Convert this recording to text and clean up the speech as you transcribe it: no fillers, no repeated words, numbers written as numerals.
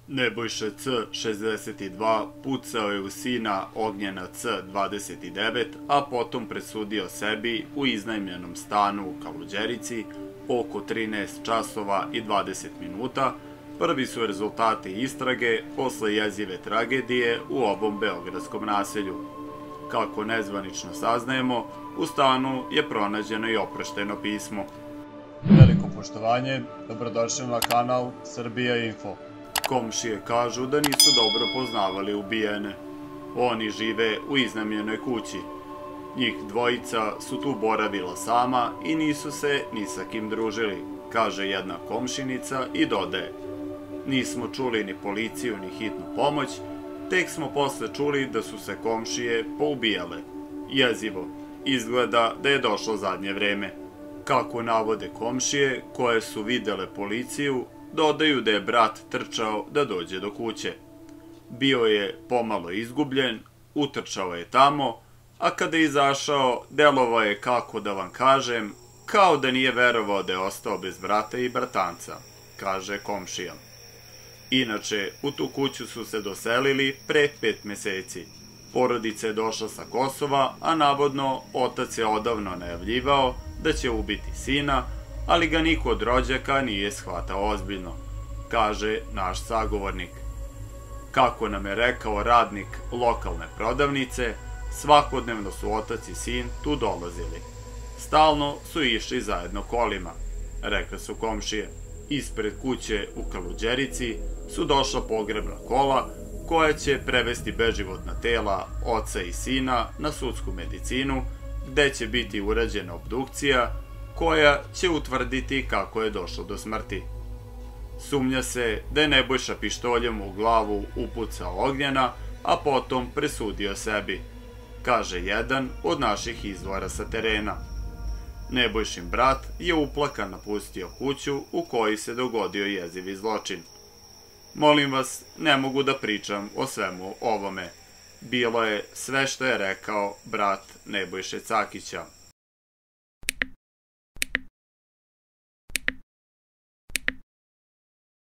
Nebojša C. 62 pucao je u sina Ognjena C. 29, a potom presudio sebi u iznajmljenom stanu u Kaluđerici oko 13 časova i 20 minuta. Prvi su rezultati istrage posle jezive tragedije u ovom beogradskom naselju. Kako nezvanično saznajemo, u stanu je pronađeno i oprošteno pismo. Veliko poštovanje, dobrodošli na kanal Srbija Info. Komšije kažu da nisu dobro poznavali ubijene. Oni žive u iznajmljenoj kući. Njih dvojica su tu boravila sama i nisu se ni sa kim družili, kaže jedna komšinica i dodaje: nismo čuli ni policiju ni hitnu pomoć, tek smo posle čuli da su se komšije poubijale. Jezivo, izgleda da je došlo zadnje vreme. Kako navode komšije koje su videle policiju, dodaju da je brat trčao da dođe do kuće. Bio je pomalo izgubljen, utrčao je tamo, a kada je izašao, delovao je, kako da vam kažem, kao da nije verovao da je ostao bez brata i bratanca, kaže komšija. Inače, u tu kuću su se doselili pre 5 meseci. Porodica je došla sa Kosova, a navodno otac je odavno najavljivao da će ubiti sina, ali ga niko od rođaka nije shvatao ozbiljno, kaže naš sagovornik. Kako nam je rekao radnik lokalne prodavnice, svakodnevno su otac i sin tu dolazili. Stalno su išli zajedno kolima, rekli su komšije. Ispred kuće u Kaluđerici su došla pogrebna kola koja će prevesti beživotna tela oca i sina na sudsku medicinu, gde će biti urađena obdukcija koja će utvrditi kako je došlo do smrti. Sumnja se da je Nebojša pištoljem u glavu upucao Ognjena, a potom presudio sebi, kaže jedan od naših izvora sa terena. Nebojšin brat je uplakan napustio kuću u kojoj se dogodio jezivi zločin. Molim vas, ne mogu da pričam o svemu ovome. Bilo je sve što je rekao brat Nebojše Cakića.